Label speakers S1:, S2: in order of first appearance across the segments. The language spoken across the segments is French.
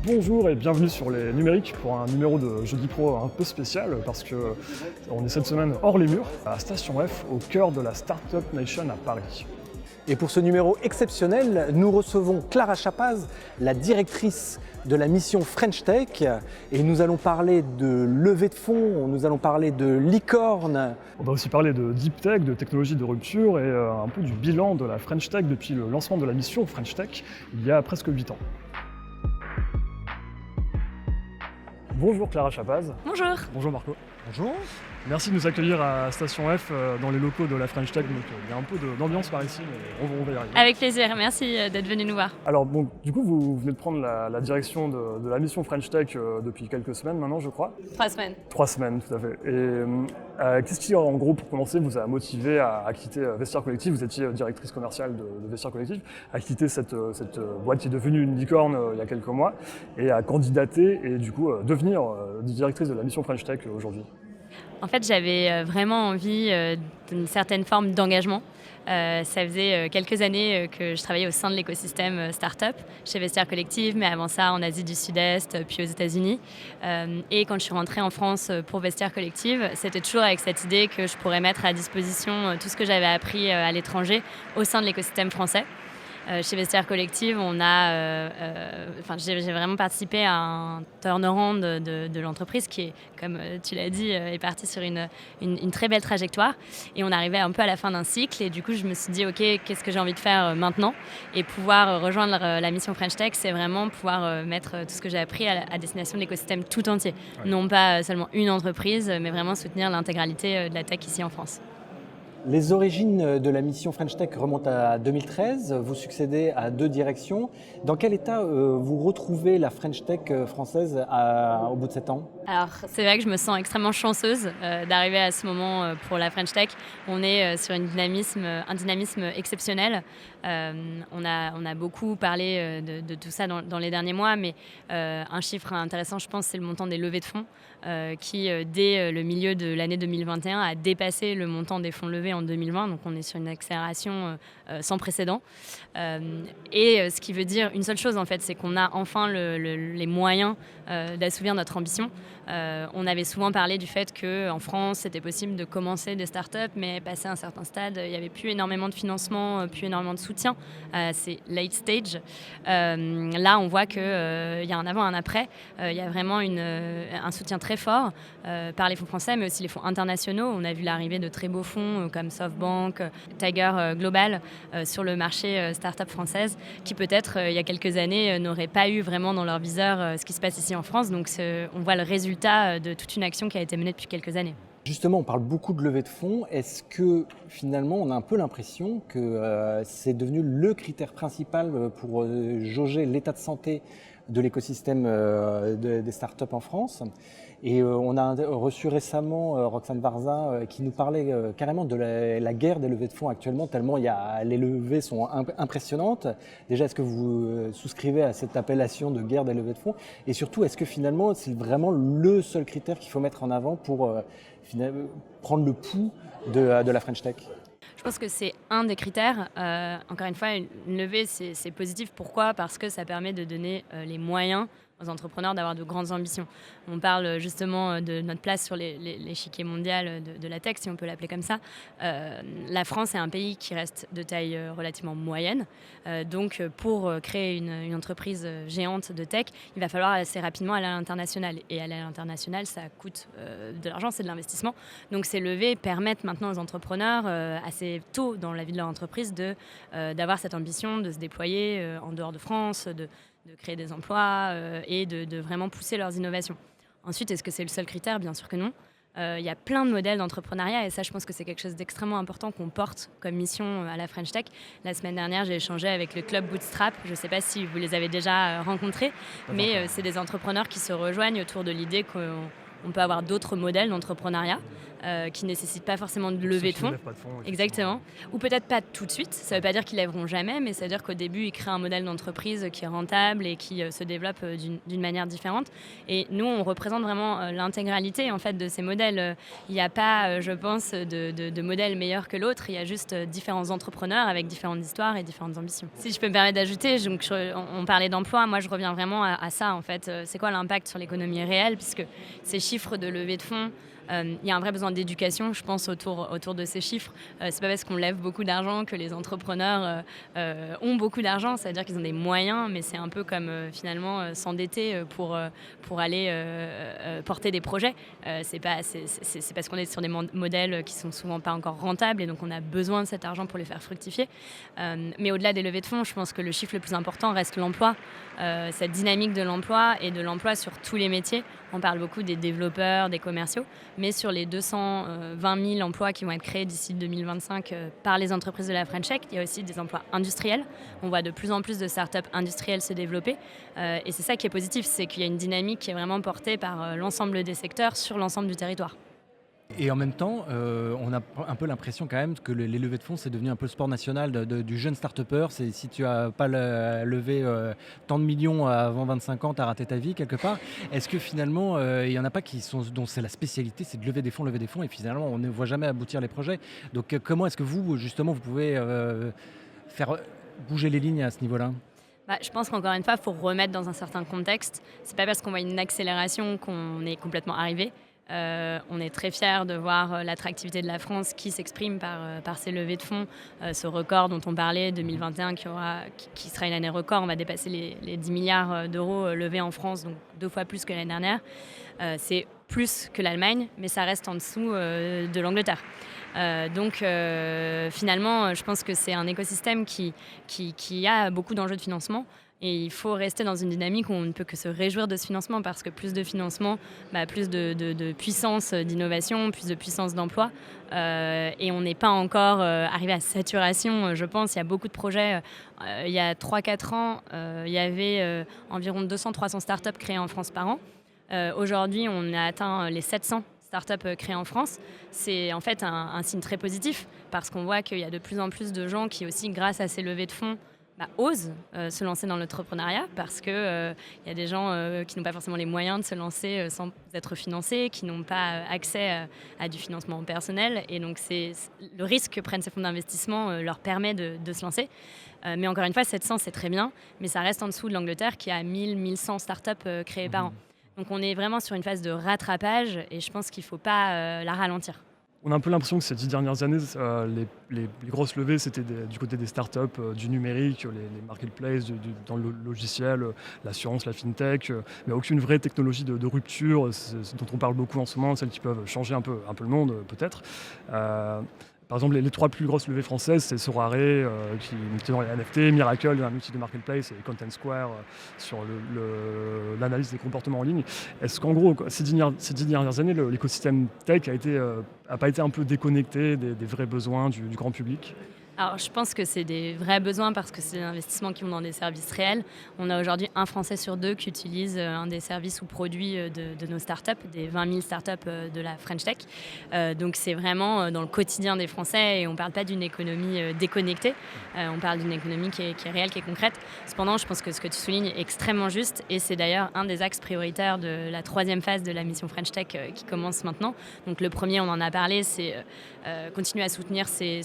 S1: Bonjour et bienvenue sur les numériques pour un numéro de Jeudi Pro un peu spécial parce que on est cette semaine hors les murs à Station F au cœur de la Startup Nation à Paris.
S2: Et pour ce numéro exceptionnel, nous recevons Clara Chapaz, la directrice de la mission French Tech, et nous allons parler de levée de fonds, nous allons parler de licorne.
S1: On va aussi parler de deep tech, de technologie de rupture et un peu du bilan de la French Tech depuis le lancement de la mission French Tech il y a presque 8 ans. Bonjour Clara Chapaz.
S3: Bonjour.
S1: Bonjour Marco.
S2: Bonjour.
S1: Merci de nous accueillir à Station F dans les locaux de la French Tech. Donc, il y a un peu d'ambiance par ici, mais on va y arriver.
S3: Avec plaisir, merci d'être venu nous voir.
S1: Alors bon, du coup, vous venez de prendre la direction de la mission French Tech depuis quelques semaines maintenant, je crois.
S3: 3 semaines.
S1: 3 semaines, tout à fait. Et qu'est-ce qui, en gros, pour commencer, vous a motivé à quitter Vestiaire Collective? Vous étiez directrice commerciale de Vestiaire Collective, à quitter cette boîte qui est devenue une licorne il y a quelques mois, et à candidater et du coup devenir directrice de la mission French Tech aujourd'hui.
S3: En fait, j'avais vraiment envie d'une certaine forme d'engagement. Ça faisait quelques années que je travaillais au sein de l'écosystème startup chez Vestiaire Collective, mais avant ça en Asie du Sud-Est, puis aux États-Unis. Et quand je suis rentrée en France pour Vestiaire Collective, c'était toujours avec cette idée que je pourrais mettre à disposition tout ce que j'avais appris à l'étranger au sein de l'écosystème français. Chez Vestiaire Collective, j'ai vraiment participé à un turnaround de l'entreprise qui est, comme tu l'as dit, est parti sur une très belle trajectoire. Et on arrivait un peu à la fin d'un cycle. Et du coup, je me suis dit, OK, qu'est-ce que j'ai envie de faire maintenant? Et pouvoir rejoindre la mission French Tech, c'est vraiment pouvoir mettre tout ce que j'ai appris à destination de l'écosystème tout entier. Ouais. Non pas seulement une entreprise, mais vraiment soutenir l'intégralité de la tech ici en France.
S2: Les origines de la mission French Tech remontent à 2013. Vous succédez à 2 directions. Dans quel état vous retrouvez la French Tech française au bout de 7 ans?
S3: Alors, c'est vrai que je me sens extrêmement chanceuse d'arriver à ce moment pour la French Tech. On est sur un dynamisme exceptionnel. On a beaucoup parlé de tout ça dans les derniers mois, mais un chiffre intéressant, je pense, c'est le montant des levées de fonds qui, dès le milieu de l'année 2021, a dépassé le montant des fonds levés en 2020. Donc, on est sur une accélération sans précédent. Et ce qui veut dire une seule chose, en fait, c'est qu'on a enfin les moyens d'assouvir notre ambition. On avait souvent parlé du fait qu'en France, c'était possible de commencer des startups, mais passer à un certain stade, il n'y avait plus énormément de financement, plus énormément de soutien. C'est late stage. Là, on voit qu'il y a un avant et un après. Il y a vraiment un soutien très fort par les fonds français, mais aussi les fonds internationaux. On a vu l'arrivée de très beaux fonds comme SoftBank, Tiger Global sur le marché startup française, qui peut-être, il y a quelques années, n'auraient pas eu vraiment dans leur viseur ce qui se passe ici en France. Donc, on voit le résultat de toute une action qui a été menée depuis quelques années.
S2: Justement, on parle beaucoup de levée de fonds. Est-ce que finalement, on a un peu l'impression que c'est devenu le critère principal pour jauger l'état de santé de l'écosystème des startups en France? Et on a reçu récemment Roxane Varza qui nous parlait carrément de la guerre des levées de fonds actuellement, tellement les levées sont impressionnantes. Déjà, est-ce que vous souscrivez à cette appellation de guerre des levées de fonds? Et surtout, est-ce que finalement, c'est vraiment le seul critère qu'il faut mettre en avant pour prendre le pouls de la French Tech?
S3: Je pense que c'est un des critères. Encore une fois, une levée, c'est positif. Pourquoi? Parce que ça permet de donner les moyens aux entrepreneurs d'avoir de grandes ambitions. On parle justement de notre place sur l'échiquier mondial de la tech, si on peut l'appeler comme ça. La France est un pays qui reste de taille relativement moyenne. Donc, pour créer une entreprise géante de tech, il va falloir assez rapidement aller à l'international. Et aller à l'international, ça coûte de l'argent, c'est de l'investissement. Donc, ces levées permettent maintenant aux entrepreneurs, assez tôt dans la vie de leur entreprise, d'avoir cette ambition de se déployer en dehors de France, de créer des emplois et de vraiment pousser leurs innovations. Ensuite, est-ce que c'est le seul critère? Bien sûr que non. Il y a plein de modèles d'entrepreneuriat et ça, je pense que c'est quelque chose d'extrêmement important qu'on porte comme mission à la French Tech. La semaine dernière, j'ai échangé avec le club Bootstrap. Je ne sais pas si vous les avez déjà rencontrés, mais c'est des entrepreneurs qui se rejoignent autour de l'idée qu'on peut avoir d'autres modèles d'entrepreneuriat qui ne nécessitent pas forcément de levée de fonds.
S1: Pas de fonds
S3: Exactement. Ou peut-être pas tout de suite. Ça ne veut pas dire qu'ils lèveront jamais, mais ça veut dire qu'au début, ils créent un modèle d'entreprise qui est rentable et qui se développe d'une manière différente. Et nous, on représente vraiment l'intégralité en fait, de ces modèles. Il n'y a pas, je pense, de modèle meilleur que l'autre. Il y a juste différents entrepreneurs avec différentes histoires et différentes ambitions. Si je peux me permettre d'ajouter, on parlait d'emploi. Moi, je reviens vraiment à ça. En fait. C'est quoi l'impact sur l'économie réelle, puisque ces chiffres de levée de fonds, il y a un vrai besoin d'éducation, je pense, autour de ces chiffres. C'est pas parce qu'on lève beaucoup d'argent que les entrepreneurs ont beaucoup d'argent, c'est-à-dire qu'ils ont des moyens, mais c'est un peu comme finalement s'endetter pour aller porter des projets. C'est parce qu'on est sur des modèles qui sont souvent pas encore rentables et donc on a besoin de cet argent pour les faire fructifier. Mais au-delà des levées de fonds, je pense que le chiffre le plus important reste l'emploi, cette dynamique de l'emploi et de l'emploi sur tous les métiers. On parle beaucoup des développeurs, des commerciaux, mais sur les 220 000 emplois qui vont être créés d'ici 2025 par les entreprises de la French Tech, il y a aussi des emplois industriels. On voit de plus en plus de startups industrielles se développer. Et c'est ça qui est positif, c'est qu'il y a une dynamique qui est vraiment portée par l'ensemble des secteurs sur l'ensemble du territoire.
S2: Et en même temps, on a un peu l'impression quand même que les levées de fonds, c'est devenu un peu le sport national du jeune start-upper. C'est si tu n'as pas levé tant de millions avant 25 ans, tu as raté ta vie quelque part. Est-ce que finalement, il n'y en a pas dont c'est la spécialité, c'est de lever des fonds, et finalement, on ne voit jamais aboutir les projets. Donc comment est-ce que vous, justement, vous pouvez faire bouger les lignes à ce niveau-là ?
S3: Je pense qu'encore une fois, il faut remettre dans un certain contexte. Ce n'est pas parce qu'on voit une accélération qu'on est complètement arrivé. On est très fiers de voir l'attractivité de la France qui s'exprime par ces levées de fonds. Ce record dont on parlait, 2021, qui sera une année record. On va dépasser les 10 milliards d'euros levés en France, donc 2 fois plus que l'année dernière. C'est plus que l'Allemagne, mais ça reste en dessous de l'Angleterre. Donc finalement, je pense que c'est un écosystème qui a beaucoup d'enjeux de financement. Et il faut rester dans une dynamique où on ne peut que se réjouir de ce financement parce que plus de financement, plus de puissance d'innovation, plus de puissance d'emploi. Et on n'est pas encore arrivé à saturation, je pense. Il y a beaucoup de projets. Il y a 3-4 ans, il y avait environ 200-300 startups créées en France par an. Aujourd'hui, on a atteint les 700 startups créées en France. C'est en fait un signe très positif parce qu'on voit qu'il y a de plus en plus de gens qui aussi, grâce à ces levées de fonds, osent se lancer dans l'entrepreneuriat parce qu'il y a des gens qui n'ont pas forcément les moyens de se lancer sans être financés, qui n'ont pas accès à du financement personnel. Et donc, le risque que prennent ces fonds d'investissement leur permet de se lancer. Mais encore une fois, 700, c'est très bien, mais ça reste en dessous de l'Angleterre qui a 1000-1100 startups créées par an. Donc, on est vraiment sur une phase de rattrapage et je pense qu'il ne faut pas la ralentir.
S1: On a un peu l'impression que ces 10 dernières années, les grosses levées, c'était du côté des startups, du numérique, les marketplaces, dans le logiciel, l'assurance, la fintech, mais aucune vraie technologie de rupture, dont on parle beaucoup en ce moment, celles qui peuvent changer un peu le monde, peut-être. Par exemple, les 3 plus grosses levées françaises, c'est Sorare, qui est dans les NFT, Miracle, un outil de marketplace, et Content Square sur l'analyse des comportements en ligne. Est-ce qu'en gros, ces 10 dernières années, l'écosystème tech a pas été un peu déconnecté des vrais besoins du grand public ?
S3: Alors, je pense que c'est des vrais besoins parce que c'est des investissements qui vont dans des services réels. On a aujourd'hui 1 Français sur 2 qui utilise un des services ou produits de nos startups, des 20 000 startups de la French Tech. Donc, c'est vraiment dans le quotidien des Français et on ne parle pas d'une économie déconnectée. On parle d'une économie qui est réelle, qui est concrète. Cependant, je pense que ce que tu soulignes est extrêmement juste et c'est d'ailleurs un des axes prioritaires de la 3e phase de la mission French Tech qui commence maintenant. Donc, le premier, on en a parlé, c'est continuer à soutenir ces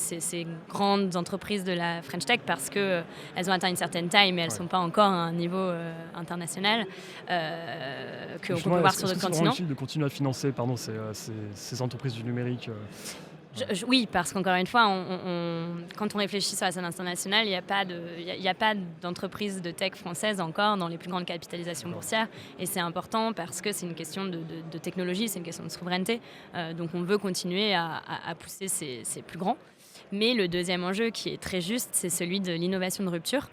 S3: grandes entreprises de la French Tech parce qu'elles ont atteint une certaine taille mais elles ne sont pas encore à un niveau international qu'on peut voir sur d'autres continents.
S1: C'est utile de continuer à financer ces entreprises du numérique
S3: Oui, parce qu'encore une fois, quand on réfléchit sur la scène internationale, il n'y a pas d'entreprise de tech française encore dans les plus grandes capitalisations boursières. Et c'est important parce que c'est une question de technologie, c'est une question de souveraineté. Donc on veut continuer à pousser ces plus grands. Mais le deuxième enjeu qui est très juste, c'est celui de l'innovation de rupture.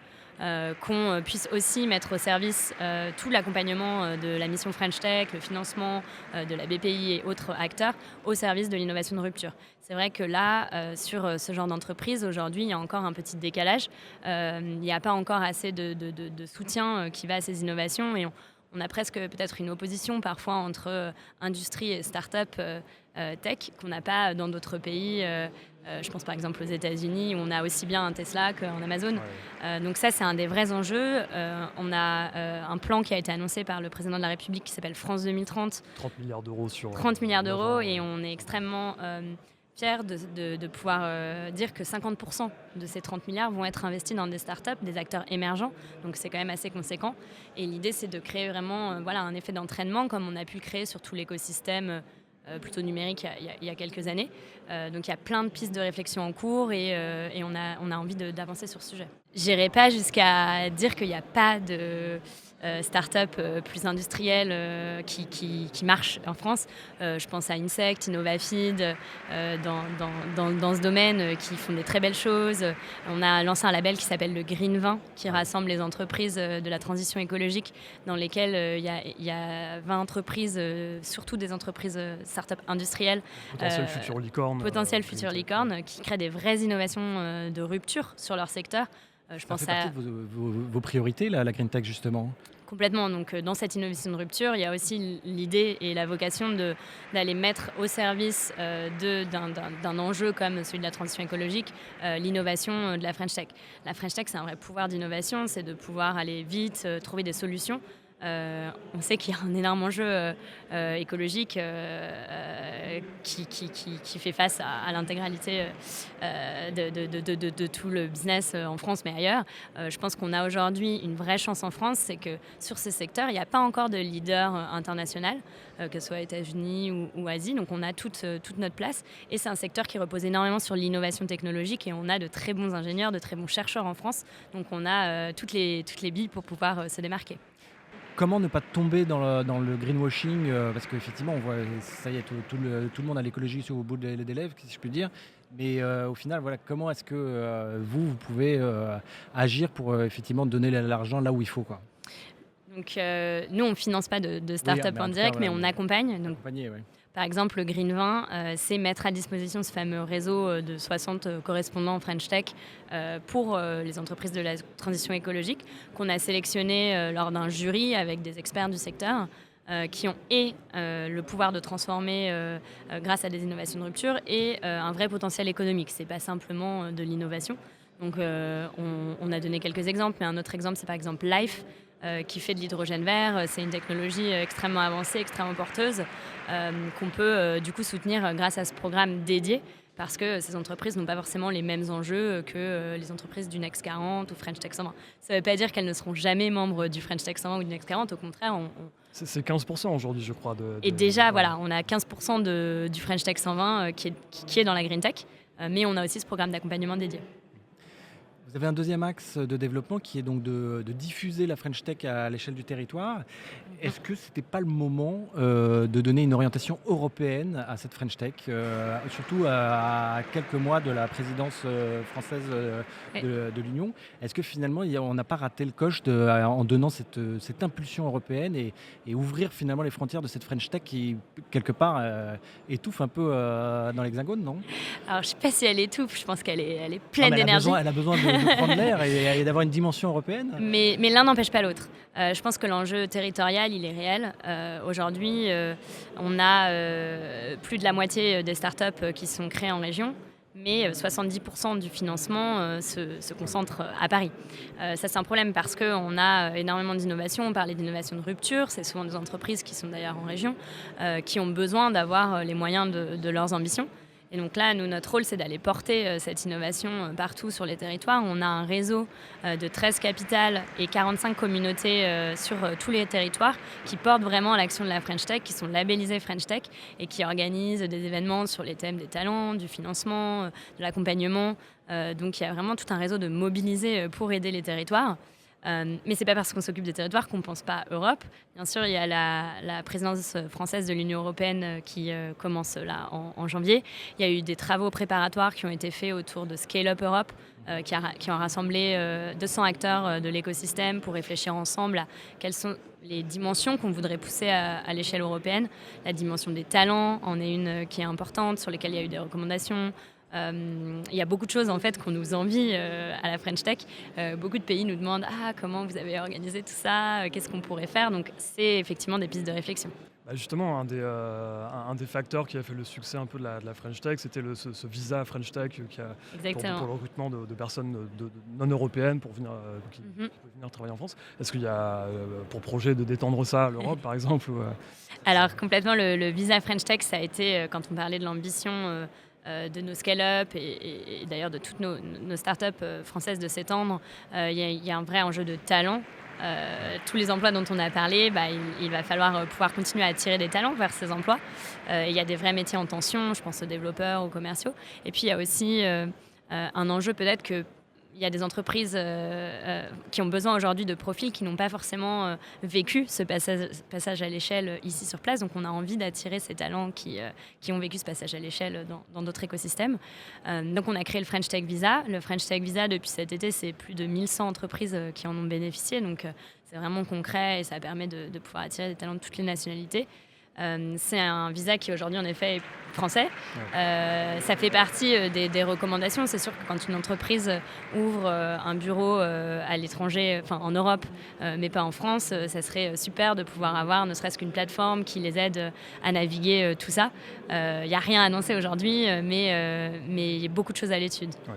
S3: Qu'on puisse aussi mettre au service tout l'accompagnement de la mission French Tech, le financement de la BPI et autres acteurs au service de l'innovation de rupture. C'est vrai que là, sur ce genre d'entreprise, aujourd'hui, il y a encore un petit décalage. Il n'y a pas encore assez de soutien qui va à ces innovations et on a presque peut-être une opposition parfois entre industrie et start-up tech qu'on n'a pas dans d'autres pays. Je pense par exemple aux États-Unis où on a aussi bien un Tesla qu'un Amazon. Donc ça, c'est un des vrais enjeux. On a un plan qui a été annoncé par le président de la République qui s'appelle France 2030.
S1: 30 milliards d'euros sur...
S3: 30 milliards d'euros et on est extrêmement fiers de pouvoir dire que 50% de ces 30 milliards vont être investis dans des startups, des acteurs émergents. Donc c'est quand même assez conséquent. Et l'idée, c'est de créer vraiment un effet d'entraînement comme on a pu le créer sur tout l'écosystème plutôt numérique il y a quelques années. Donc il y a plein de pistes de réflexion en cours et on a envie d'avancer sur ce sujet. J'irai pas jusqu'à dire qu'il n'y a pas de start-up plus industrielles qui marchent en France. Je pense à Insect, Innovafeed, dans ce domaine qui font des très belles choses. On a lancé un label qui s'appelle le Green 20 qui rassemble les entreprises de la transition écologique dans lesquelles il y a 20 entreprises, surtout des entreprises start-up industrielles.
S1: Potentiel futur licorne.
S3: Potentiel futur licorne qui créent des vraies innovations de rupture sur leur secteur.
S2: Ça fait partie de vos priorités, la Green Tech, justement.
S3: Complètement. Donc, dans cette innovation de rupture, il y a aussi l'idée et la vocation d'aller mettre au service d'un enjeu comme celui de la transition écologique, l'innovation de la French Tech. La French Tech, c'est un vrai pouvoir d'innovation, c'est de pouvoir aller vite, trouver des solutions. On sait qu'il y a un énorme enjeu écologique qui fait face à l'intégralité de tout le business en France mais ailleurs. Je pense qu'on a aujourd'hui une vraie chance en France, c'est que sur ces secteurs, il n'y a pas encore de leader international, que ce soit États-Unis ou Asie, donc on a toute notre place et c'est un secteur qui repose énormément sur l'innovation technologique et on a de très bons ingénieurs, de très bons chercheurs en France, donc on a toutes les billes pour pouvoir se démarquer.
S2: Comment ne pas tomber dans le greenwashing parce qu'effectivement, on voit, ça y est, tout le monde a l'écologie au bout des lèvres, si je puis dire. Mais au final, voilà, comment est-ce que vous pouvez agir pour effectivement donner l'argent là où il faut, quoi.
S3: Donc, nous, on ne finance pas de start-up en direct, mais on accompagne. Donc, par exemple, le Green 20, c'est mettre à disposition ce fameux réseau de 60 correspondants French Tech pour les entreprises de la transition écologique qu'on a sélectionné lors d'un jury avec des experts du secteur qui ont le pouvoir de transformer grâce à des innovations de rupture et un vrai potentiel économique. Ce n'est pas simplement de l'innovation. Donc, on a donné quelques exemples, mais un autre exemple, c'est par exemple Life, qui fait de l'hydrogène vert. C'est une technologie extrêmement avancée, extrêmement porteuse, qu'on peut du coup soutenir grâce à ce programme dédié, parce que ces entreprises n'ont pas forcément les mêmes enjeux que les entreprises du Next 40 ou French Tech 120. Ça ne veut pas dire qu'elles ne seront jamais membres du French Tech 120 ou du Next 40, au contraire.
S1: C'est 15% aujourd'hui, je crois.
S3: Et déjà, voilà, on a 15% du French Tech 120 qui est dans la Green Tech, mais on a aussi ce programme d'accompagnement dédié.
S2: Vous avez un deuxième axe de développement qui est donc de diffuser la French Tech à l'échelle du territoire. Est-ce que ce n'était pas le moment de donner une orientation européenne à cette French Tech, surtout à quelques mois de la présidence française de l'Union? Est-ce que finalement on n'a pas raté le coche en donnant cette impulsion européenne et ouvrir finalement les frontières de cette French Tech qui, quelque part, étouffe un peu dans l'Hexagone, non?
S3: Alors, je ne sais pas si elle étouffe, je pense qu'elle est pleine d'énergie.
S2: Elle a besoin de prendre l'air et d'avoir une dimension européenne.
S3: Mais l'un n'empêche pas l'autre. Je pense que l'enjeu territorial, il est réel. Aujourd'hui, on a plus de la moitié des startups qui sont créées en région, mais 70% du financement se concentre à Paris. Ça, c'est un problème parce qu'on a énormément d'innovations. On parlait d'innovation de rupture. C'est souvent des entreprises qui sont d'ailleurs en région, qui ont besoin d'avoir les moyens de leurs ambitions. Et donc là, nous, notre rôle, c'est d'aller porter cette innovation partout sur les territoires. On a un réseau de 13 capitales et 45 communautés sur tous les territoires qui portent vraiment l'action de la French Tech, qui sont labellisées French Tech et qui organisent des événements sur les thèmes des talents, du financement, de l'accompagnement. Donc il y a vraiment tout un réseau de mobilisés pour aider les territoires. Mais ce n'est pas parce qu'on s'occupe des territoires qu'on ne pense pas Europe. Bien sûr, il y a la présidence française de l'Union européenne qui commence là en janvier. Il y a eu des travaux préparatoires qui ont été faits autour de Scale Up Europe, qui ont rassemblé 200 acteurs de l'écosystème pour réfléchir ensemble à quelles sont les dimensions qu'on voudrait pousser à l'échelle européenne. La dimension des talents en est une qui est importante, sur lesquelles il y a eu des recommandations. Il y a beaucoup de choses en fait qu'on nous envie à la French Tech. Beaucoup de pays nous demandent comment vous avez organisé tout ça, qu'est-ce qu'on pourrait faire. Donc c'est effectivement des pistes de réflexion.
S1: Justement, un des facteurs qui a fait le succès un peu de la French Tech, c'était ce visa French Tech pour le recrutement de personnes non européennes qui peuvent venir travailler en France. Est-ce qu'il y a pour projet de d'étendre ça à l'Europe, par exemple
S3: Alors complètement, le visa French Tech, ça a été, quand on parlait de l'ambition de nos scale-up et d'ailleurs de toutes nos startups françaises de s'étendre, il y a un vrai enjeu de talent. Tous les emplois dont on a parlé, il va falloir pouvoir continuer à attirer des talents vers ces emplois. Il y a des vrais métiers en tension, je pense aux développeurs, aux commerciaux. Et puis il y a aussi un enjeu peut-être qu'il y a des entreprises qui ont besoin aujourd'hui de profils qui n'ont pas forcément vécu ce passage à l'échelle ici sur place. Donc on a envie d'attirer ces talents qui ont vécu ce passage à l'échelle dans d'autres écosystèmes. Donc on a créé le French Tech Visa. Le French Tech Visa, depuis cet été, c'est plus de 1100 entreprises qui en ont bénéficié. Donc c'est vraiment concret et ça permet de pouvoir attirer des talents de toutes les nationalités. C'est un visa qui aujourd'hui en effet est français. Ça fait partie des recommandations. C'est sûr que quand une entreprise ouvre un bureau à l'étranger, enfin en Europe, mais pas en France, ça serait super de pouvoir avoir ne serait-ce qu'une plateforme qui les aide à naviguer tout ça. Il n'y a rien à annoncer aujourd'hui, mais il y a beaucoup de choses à l'étude.
S1: Ouais.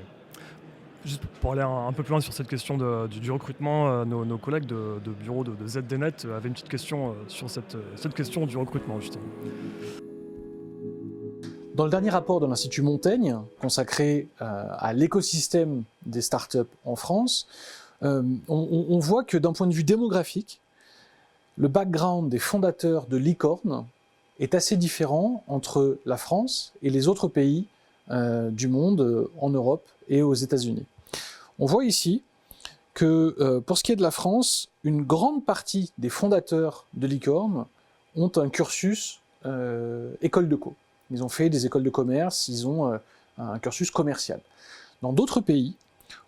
S1: Juste pour aller un peu plus loin sur cette question du recrutement, nos collègues de bureau de ZDNet avaient une petite question sur cette question du recrutement, justement.
S4: Dans le dernier rapport de l'Institut Montaigne, consacré à l'écosystème des startups en France, on voit que d'un point de vue démographique, le background des fondateurs de licorne est assez différent entre la France et les autres pays du monde, en Europe et aux États-Unis. On voit ici que pour ce qui est de la France, une grande partie des fondateurs de licorne ont un cursus école de co. Ils ont fait des écoles de commerce, ils ont un cursus commercial. Dans d'autres pays,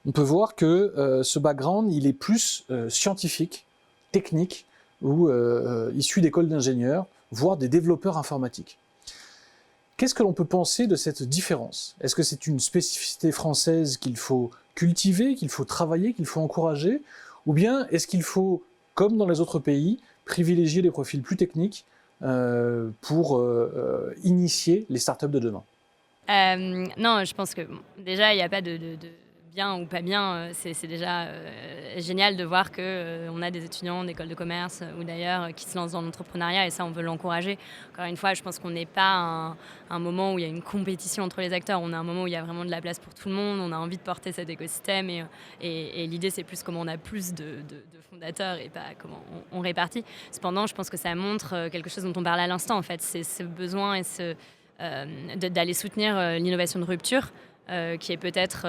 S4: on peut voir que ce background, il est plus scientifique, technique, ou issu d'écoles d'ingénieurs, voire des développeurs informatiques. Qu'est-ce que l'on peut penser de cette différence? Est-ce que c'est une spécificité française qu'il faut cultiver, qu'il faut travailler, qu'il faut encourager? Ou bien est-ce qu'il faut, comme dans les autres pays, privilégier les profils plus techniques pour initier les startups de demain?
S3: Non, je pense que déjà, il n'y a pas de bien ou pas bien. C'est déjà génial de voir qu'on a des étudiants d'école de commerce ou d'ailleurs qui se lancent dans l'entrepreneuriat et ça, on veut l'encourager. Encore une fois, je pense qu'on n'est pas un moment où il y a une compétition entre les acteurs. On a un moment où il y a vraiment de la place pour tout le monde. On a envie de porter cet écosystème et l'idée, c'est plus comment on a plus de fondateurs et pas comment on répartit. Cependant, je pense que ça montre quelque chose dont on parlait à l'instant. En fait, c'est ce besoin et d'aller soutenir l'innovation de rupture. Qui est peut-être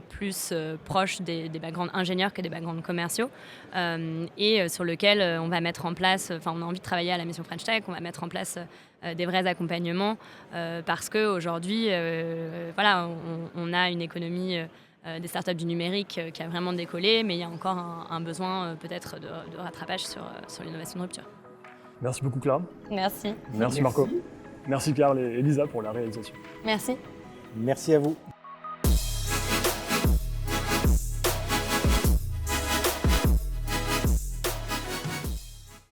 S3: plus proche des backgrounds ingénieurs que des backgrounds commerciaux et sur lequel on va mettre en place, on a envie de travailler à la mission French Tech, on va mettre en place des vrais accompagnements parce qu'aujourd'hui, on a une économie des startups du numérique qui a vraiment décollé, mais il y a encore un besoin peut-être de rattrapage sur l'innovation de rupture.
S1: Merci beaucoup Clara.
S3: Merci.
S1: Merci Marco. Merci Karl et Elisa pour la réalisation.
S3: Merci.
S4: Merci à vous.